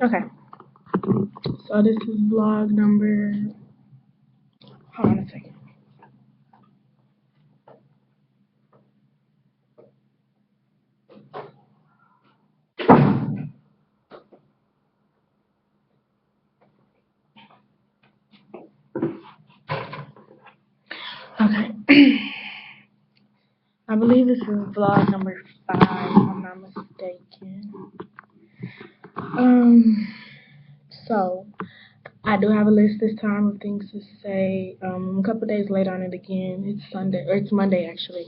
Okay, so this is vlog number. Hold on a second. Okay, I believe this is vlog number 5, if I'm not mistaken. Um, so I do have a list this time of things to say. A couple days later on it again. It's Sunday, or it's Monday actually.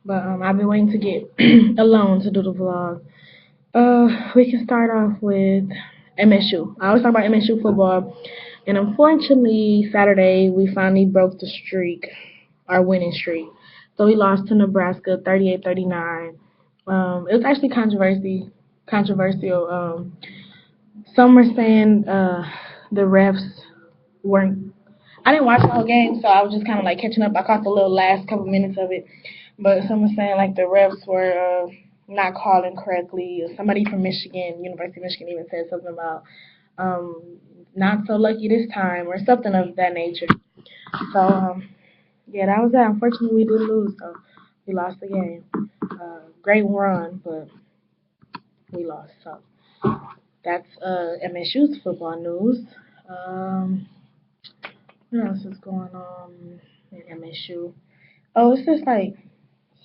But I've been waiting to get alone to do the vlog. We can start off with MSU. I always talk about MSU football, and unfortunately, Saturday we finally broke the streak, our winning streak. So we lost to Nebraska 38-39. It was actually controversial. Some were saying the refs weren't. I didn't watch the whole game, so I was just kind of like catching up. I caught the little last couple minutes of it, but some were saying like the refs were not calling correctly. Somebody from Michigan, University of Michigan, even said something about um, not so lucky this time or something of that nature. So yeah, that was that. Unfortunately, we did lose, so we lost the game. Great run, but we lost. So that's MSU's football news. Um, what else is going on in MSU? Oh, it's just like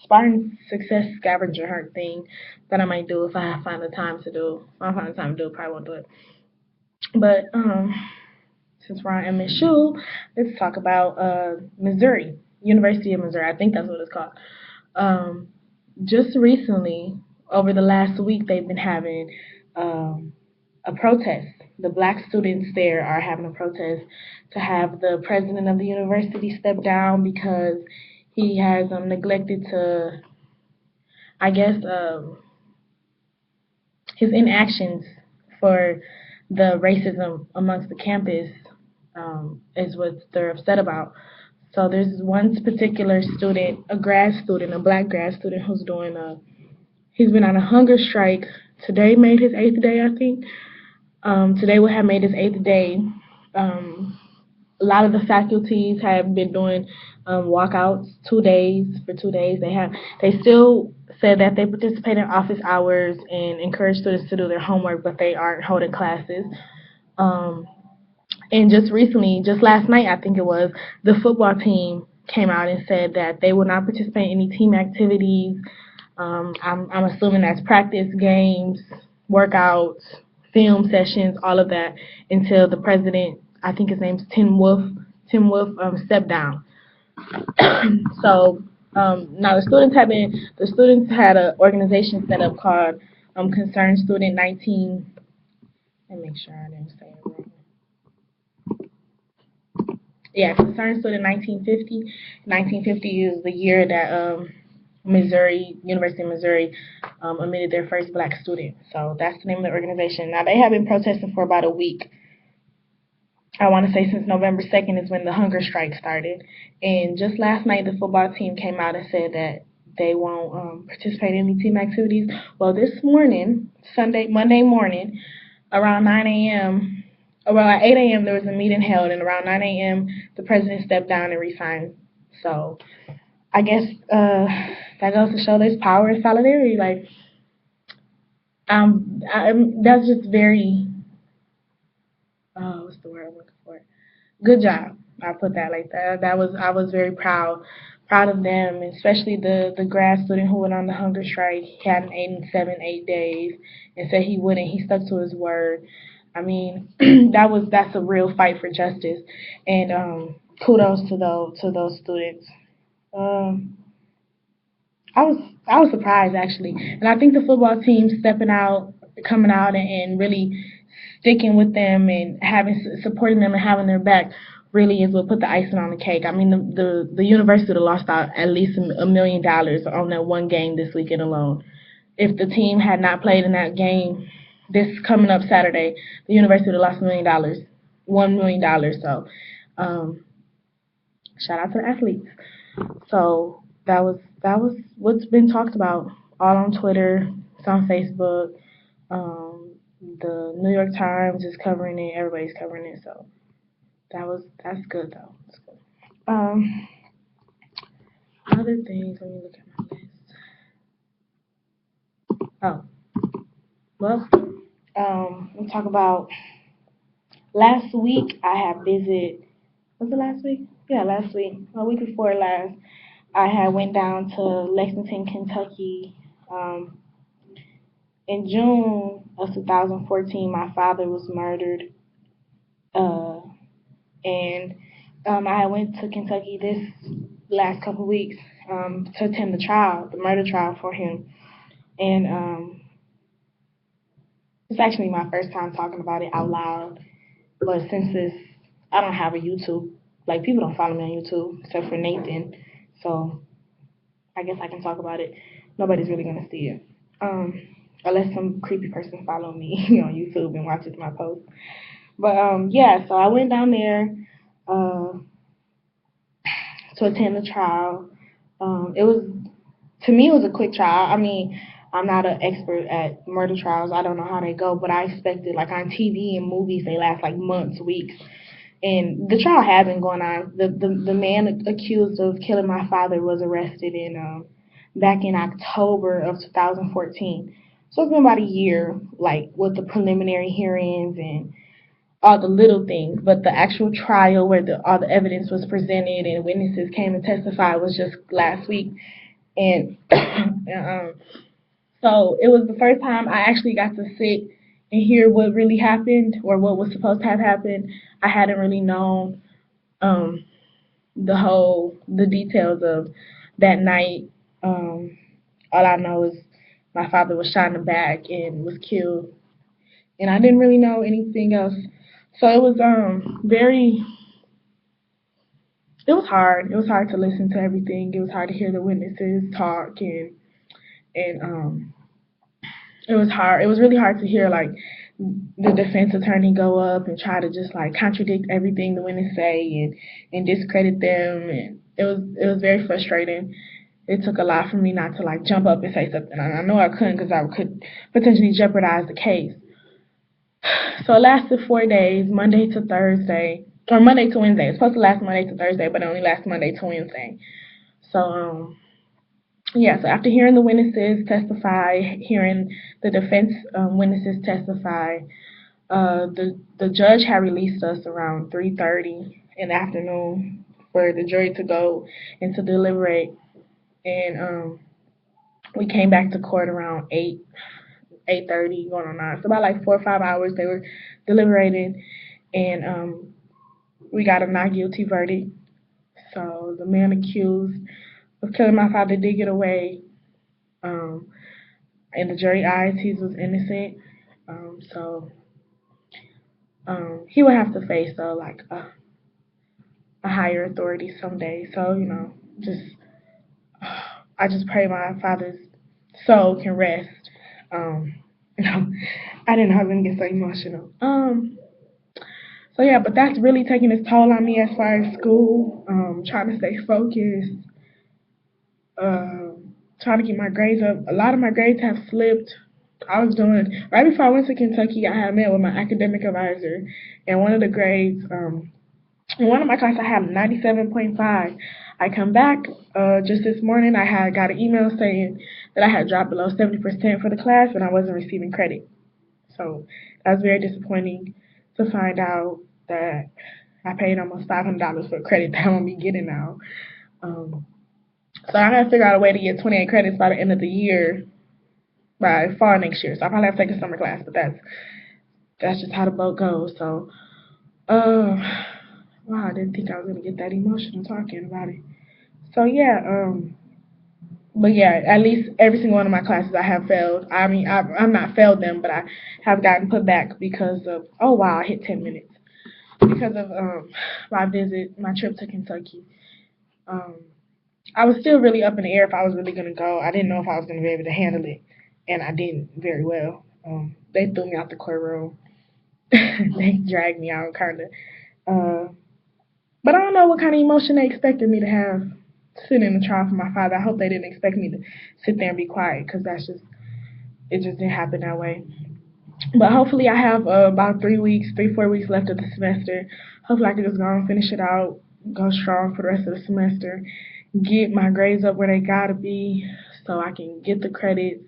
Spartan Success Scavenger Hunt thing that I might do if I find the time to do. If I find the time to do it, probably won't do it. But since we're on MSU, let's talk about Missouri, University of Missouri. I think that's what it's called. Um, just recently, over the last week, they've been having a protest. The black students there are having a protest to have the president of the university step down because he has neglected to, I guess, his inactions for the racism amongst the campus is what they're upset about. So there's one particular student, a grad student, a black grad student, who's doing he's been on a hunger strike. Today made his 8th day, I think. Today would have made his 8th day. Um, a lot of the faculties have been doing walkouts 2 days for 2 days. They still said that they participate in office hours and encourage students to do their homework, but they aren't holding classes. Um, and just recently, just last night, I think it was, the football team came out and said that they will not participate in any team activities. I'm assuming that's practice, games, workouts, film sessions, all of that, until the president, I think his name's Tim Wolf, stepped down. So now the students had an organization set up called Concerned Student 19. Let me make sure I didn't say it wrong. Yeah, Concerned Student 1950. 1950 is the year that University of Missouri, admitted their first black student. So that's the name of the organization. Now they have been protesting for about a week. I want to say since November 2nd is when the hunger strike started. And just last night, the football team came out and said that they won't participate in any team activities. Well, this morning, Monday morning, around 9 a.m., around 8 a.m., there was a meeting held, and around 9 a.m., the president stepped down and resigned. So I guess that goes to show there's power in solidarity. Like, that's just very, what's the word I'm looking for? Good job. I put that like that. I was very proud of them, especially the grad student who went on the hunger strike. He had an 8 days and said he wouldn't. He stuck to his word. I mean, that's a real fight for justice, and kudos to those students. Um, I was surprised actually, and I think the football team stepping out, coming out, and really sticking with them and supporting them and having their back really is what put the icing on the cake. I mean, the university would have lost out at least $1 million on that one game this weekend alone. If the team had not played in that game this coming up Saturday, the university would have lost $1 million, $1 million. So, shout out to the athletes. So that was what's been talked about all on Twitter, it's on Facebook. Um, the New York Times is covering it. Everybody's covering it. So that's good though. That's good. Other things. Let me look at my list. Oh, well. We'll talk about last week. I had visit. Was it last week? Yeah, last week. A week before last, I had went down to Lexington, Kentucky. Um, in June of 2014, my father was murdered. Uh, and I went to Kentucky this last couple weeks to attend the trial, the murder trial for him. And it's actually my first time talking about it out loud. But since I don't have a YouTube, like people don't follow me on YouTube except for Nathan, so I guess I can talk about it. Nobody's really gonna see it, unless some creepy person follow me on YouTube and watches my posts. But yeah, so I went down there uh, to attend the trial. It was to me it was a quick trial. I mean, I'm not an expert at murder trials. I don't know how they go, but I expected like on TV and movies they last like months, weeks. And the trial had been going on. The man accused of killing my father was arrested in back in October of 2014. So it's been about a year, like with the preliminary hearings and all the little things. But the actual trial where all the evidence was presented and witnesses came and testified was just last week. And so it was the first time I actually got to sit and hear what really happened or what was supposed to have happened. I hadn't really known um, the details of that night. All I know is my father was shot in the back and was killed, and I didn't really know anything else. So it was it was hard. It was hard to listen to everything. It was hard to hear the witnesses talk and it was hard. It was really hard to hear like the defense attorney go up and try to just like contradict everything the witnesses say and discredit them, and it was very frustrating. It took a lot for me not to like jump up and say something. And I know I couldn't because I could potentially jeopardize the case. So it lasted 4 days, Monday to Thursday, or Monday to Wednesday. It's supposed to last Monday to Thursday, but it only lasts Monday to Wednesday. So yeah, so after hearing the witnesses testify, hearing the defense witnesses testify, the judge had released us around 3:30 in the afternoon for the jury to go and to deliberate, and we came back to court around 8:30, going on 9. So about like 4 or 5 hours they were deliberating, and we got a not guilty verdict. So the man accused of killing my father did get away. Um, in the jury eyes, he was innocent. So he would have to face though like a higher authority someday. So just I just pray my father's soul can rest. Um, you know, I didn't know I was gonna get so emotional. So yeah, but that's really taking its toll on me as far as school. Trying to stay focused. Trying to keep my grades up. A lot of my grades have slipped. I was doing right before I went to Kentucky. I had met with my academic advisor, and one of the grades, in one of my classes, I had 97.5. I come back just this morning. I had got an email saying that I had dropped below 70% for the class, and I wasn't receiving credit. So that was very disappointing to find out that I paid almost $500 for credit that I won't be getting now. So I gotta figure out a way to get 28 credits by the end of the year, by fall next year. So I probably have to take a summer class, but that's just how the boat goes. So, wow, I didn't think I was gonna get that emotional talking about it. So yeah, but yeah, at least every single one of my classes I have failed. I mean, I'm not failed them, but I have gotten put back because of, oh wow, I hit 10 minutes. Because of my trip to Kentucky. Um, I was still really up in the air if I was really gonna go. I didn't know if I was gonna be able to handle it, and I didn't very well. They threw me out the courtroom. They dragged me out, kind of. But I don't know what kind of emotion they expected me to have sitting in the trial for my father. I hope they didn't expect me to sit there and be quiet, because it just didn't happen that way. But hopefully I have about 3 weeks, 4 weeks left of the semester. Hopefully I can just go and finish it out, go strong for the rest of the semester, get my grades up where they gotta be so I can get the credits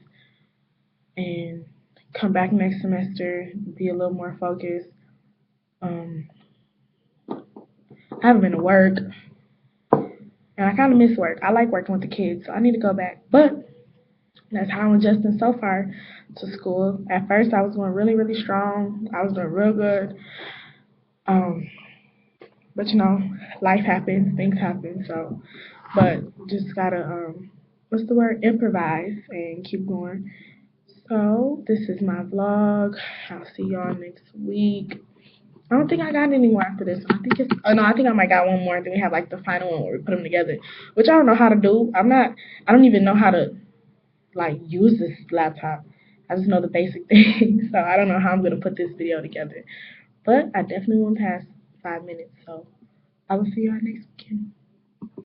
and come back next semester, be a little more focused. Um, I haven't been to work, and I kind of miss work. I like working with the kids, so I need to go back. But that's how I'm adjusting so far to school. At first, I was going really, really strong. I was doing real good. Um, but life happens, things happen. So, but just gotta what's the word? Improvise and keep going. So this is my vlog. I'll see y'all next week. I don't think I got any more after this one. I think it's, oh no, I think I might got one more. Then we have like the final one where we put them together, which I don't know how to do. I don't even know how to like use this laptop. I just know the basic things. So I don't know how I'm gonna put this video together. But I definitely won't pass 5 minutes. So I will see y'all next weekend.